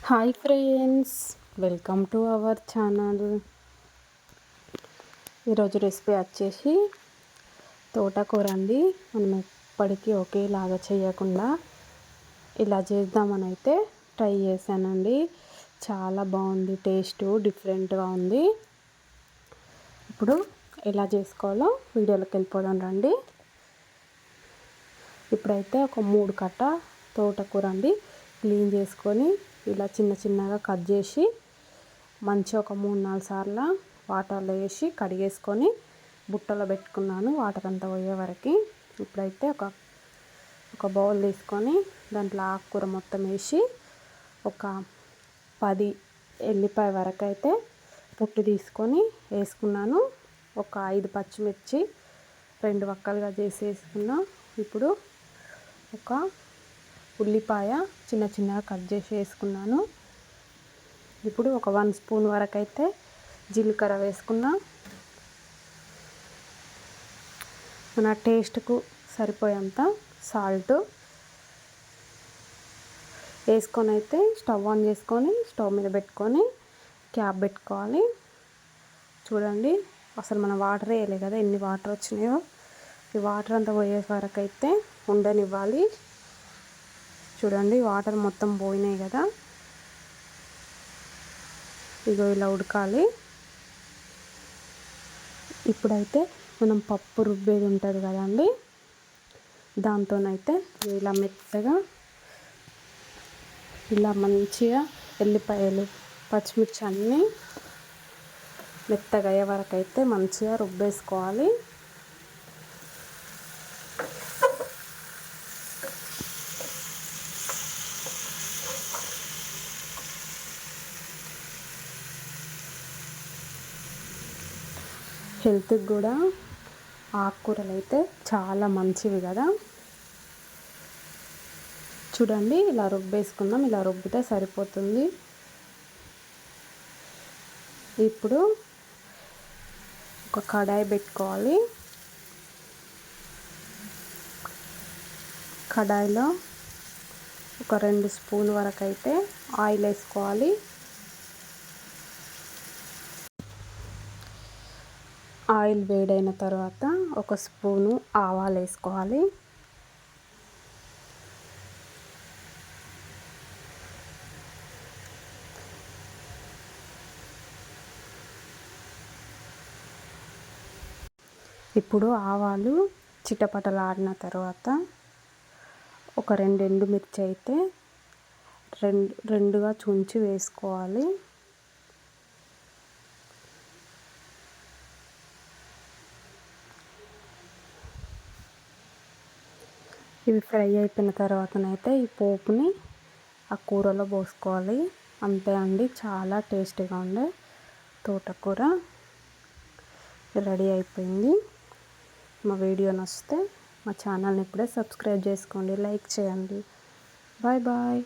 Hi friends, welcome to our channel. ఈరోజు recipe వచ్చేసి తోటకూర అండి. మనం ఎప్పటికీ ఒకేలాగా చేయకుండా ఇలా చేద్దామని అయితే ట్రై చేశానండి. చాలా బాగుంది, టేస్ట్ డిఫరెంట్గా ఉంది. ఇప్పుడు ఎలా చేసుకోవాలో వీడియోలోకి వెళ్ళిపోదాం రండి. ఇప్పుడైతే ఒక 3 కట్ట తోటకూర అండి క్లీన్ చేసుకొని ఇలా చిన్న చిన్నగా కట్ చేసి మంచిగా ఒక 3-4 సార్లు వాటర్లో వేసి కడిగేసుకొని బుట్టలో పెట్టుకున్నాను, వాటర్ అంతా పోయే వరకు. ఇప్పుడైతే ఒక బౌల్ తీసుకొని దాంట్లో ఆకుకూర మొత్తం వేసి ఒక 10 ఎల్లిపాయ వరకు అయితే పొట్టు తీసుకొని వేసుకున్నాను. ఒక 5 పచ్చిమిర్చి 2 వక్కలుగా చేసి వేసుకున్నా. ఇప్పుడు ఒక ఉల్లిపాయ చిన్న చిన్నగా కట్ చేసి వేసుకున్నాను. ఇప్పుడు ఒక 1 స్పూన్ వరకు అయితే జీలకర్ర వేసుకున్నా. మన టేస్ట్కు సరిపోయేంత సాల్ట్ వేసుకొని అయితే స్టవ్ ఆన్ చేసుకొని స్టవ్ మీద పెట్టుకొని క్యాప్ పెట్టుకోవాలి. చూడండి, అసలు మనం వాటర్ వేయలే కదా, ఎన్ని వాటర్ వచ్చినాయో. ఈ వాటర్ అంతా పోయే వరకు అయితే ఉండనివ్వాలి. చూడండి, వాటర్ మొత్తం పోయినాయి కదా, ఇగో ఇలా ఉడకాలి. ఇప్పుడైతే మనం పప్పు రుబ్బేది ఉంటుంది కదండి, దాంతోనైతే ఇలా మెత్తగా ఇలా మంచిగా ఎల్లిపాయలు పచ్చిమిర్చి అన్నీ మెత్తగా అయ్యే వరకు అయితే మంచిగా రుబ్బేసుకోవాలి. హెల్త్కి కూడా ఆకుకూరలు అయితే చాలా మంచివి కదా. చూడండి, ఇలా రుబ్బేసుకుందాం. ఇలా రుబ్బితే సరిపోతుంది. ఇప్పుడు ఒక కడాయి పెట్టుకోవాలి. కడాయిలో ఒక 2 స్పూన్ వరకు అయితే ఆయిల్ వేసుకోవాలి. ఆయిల్ వేడైన తర్వాత ఒక స్పూను ఆవాలు వేసుకోవాలి. ఇప్పుడు ఆవాలు చిటపటలాడిన తర్వాత ఒక 2 ఎండుమిర్చి అయితే రెండుగా చుంచి వేసుకోవాలి. ఇవి ఫ్రై అయిపోయిన తర్వాతనైతే ఈ పోపుని ఆ కూరలో పోసుకోవాలి. అంతే అండి, చాలా టేస్టీగా ఉండే తోటకూర రెడీ అయిపోయింది. మా వీడియో నచ్చితే మా ఛానల్ని ఇప్పుడే సబ్స్క్రైబ్ చేసుకోండి, లైక్ చేయండి. Bye bye.